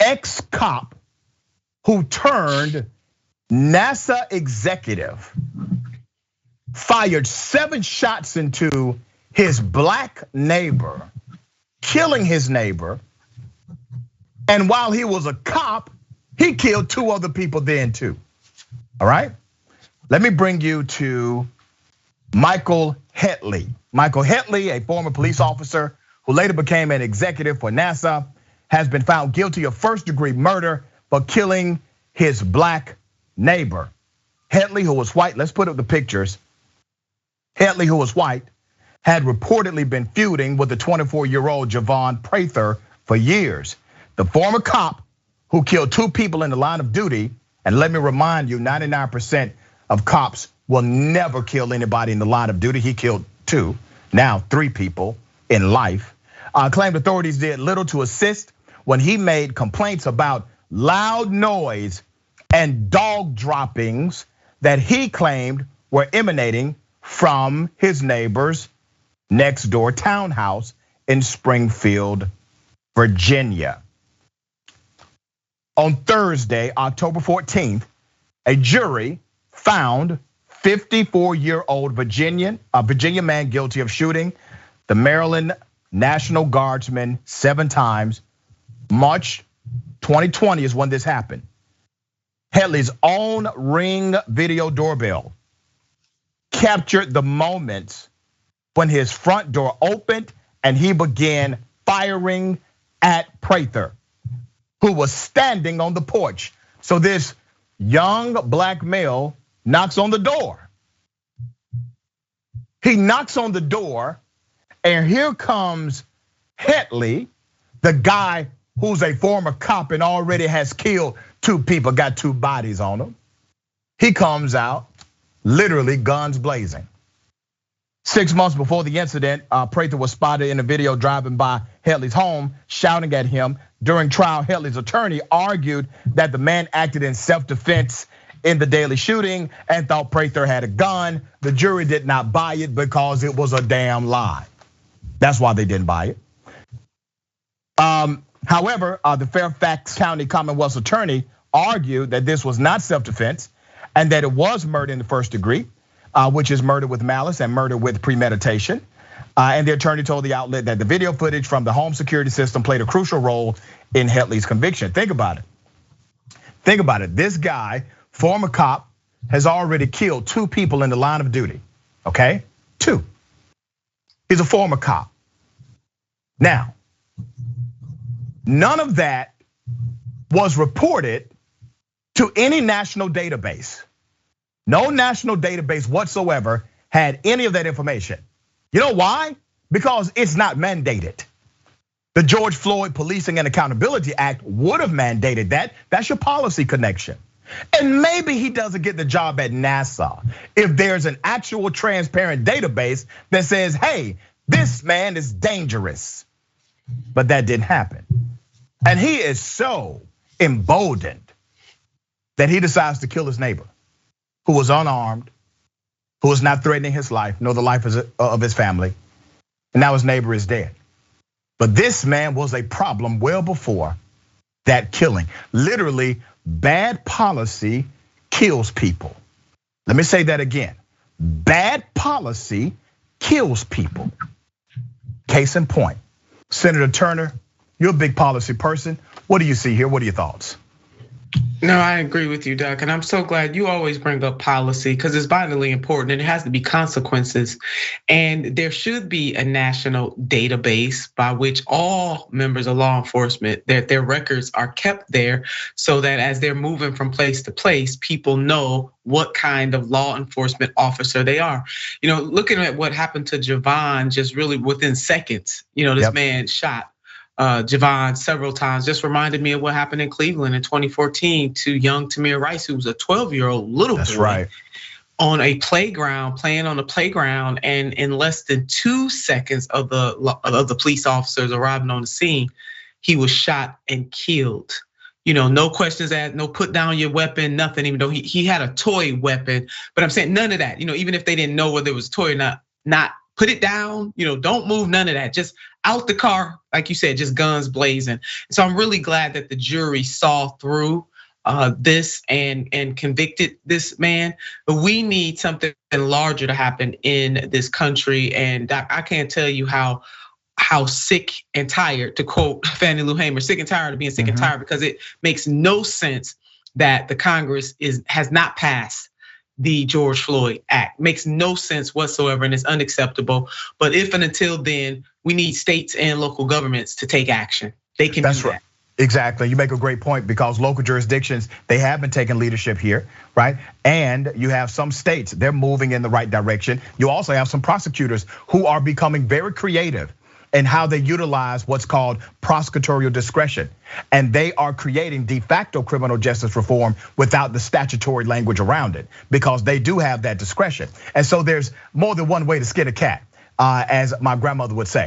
ex-cop who turned NASA executive fired 7 shots into his black neighbor, killing his neighbor. And while he was a cop, he killed 2 other people then too. All right? Let me bring you to Michael Hetle. Michael Hetle, a former police officer who later became an executive for NASA, has been found guilty of first-degree murder for killing his black neighbor. Hetle, who was white, let's put up the pictures. Hetle, who was white, had reportedly been feuding with the 24-year-old Javon Prather for years. The former cop who killed 2 people in the line of duty, and let me remind you, 99% of cops will never kill anybody in the line of duty. He killed 2, now 3 people in life. Claimed authorities did little to assist when he made complaints about loud noise and dog droppings that he claimed were emanating from his neighbor's next door townhouse in Springfield, Virginia. On Thursday, October 14th, a jury found 54-year-old Virginia man guilty of shooting the Maryland National Guardsman 7 times. March 2020 is when this happened. Hetle's own Ring video doorbell captured the moments when his front door opened and he began firing at Prather, who was standing on the porch. So this young black male knocks on the door. He knocks on the door, and here comes Hetle, the guy who's a former cop and already has killed 2 people, got 2 bodies on him. He comes out, literally guns blazing. 6 months before the incident, Prather was spotted in a video driving by Hetle's home, shouting at him. During trial, Hetle's attorney argued that the man acted in self-defense in the daily shooting and thought Prather had a gun. The jury did not buy it because it was a damn lie. That's why they didn't buy it. However, the Fairfax County Commonwealth's attorney argued that this was not self-defense and that it was murder in the first degree, which is murder with malice and murder with premeditation. And the attorney told the outlet that the video footage from the home security system played a crucial role in Hetle's conviction. Think about it. Think about it. This guy, former cop, has already killed 2 people in the line of duty, okay? 2. He's a former cop. Now, none of that was reported to any national database. No national database whatsoever had any of that information. You know why? Because it's not mandated. The George Floyd Policing and Accountability Act would have mandated that. That's your policy connection. And maybe he doesn't get the job at NASA if there's an actual transparent database that says, hey, this man is dangerous. But that didn't happen. And he is so emboldened that he decides to kill his neighbor, who was unarmed, who was not threatening his life, nor the life of his family. And now his neighbor is dead. But this man was a problem well before that killing. Literally, bad policy kills people. Let me say that again. Bad policy kills people. Case in point, Senator Turner, you're a big policy person. What do you see here? What are your thoughts? No, I agree with you, Doug. And I'm so glad you always bring up policy because it's vitally important and it has to be consequences. And there should be a national database by which all members of law enforcement, their records are kept there so that as they're moving from place to place, people know what kind of law enforcement officer they are. You know, looking at what happened to Javon just really within seconds, this man shot Javon several times, just reminded me of what happened in Cleveland in 2014 to young Tamir Rice, who was a 12-year-old little boy. That's right. On a playground, playing on a playground, and in less than 2 seconds of the police officers arriving on the scene, he was shot and killed. No questions asked, no put down your weapon, nothing, even though he had a toy weapon. But I'm saying none of that, even if they didn't know whether it was a toy or not put it down, don't move none of that. Just out the car, like you said, just guns blazing. So I'm really glad that the jury saw through this and convicted this man. But we need something larger to happen in this country. And I can't tell you how sick and tired, to quote Fannie Lou Hamer, sick and tired of being sick and tired, because it makes no sense that the Congress has not passed the George Floyd Act. Makes no sense whatsoever, and it's unacceptable. But if and until then, we need states and local governments to take action. They can do that. Right. Exactly, you make a great point, because local jurisdictions, they have been taking leadership here, right? And you have some states, they're moving in the right direction. You also have some prosecutors who are becoming very creative in how they utilize what's called prosecutorial discretion. And they are creating de facto criminal justice reform without the statutory language around it, because they do have that discretion. And so there's more than one way to skin a cat, as my grandmother would say.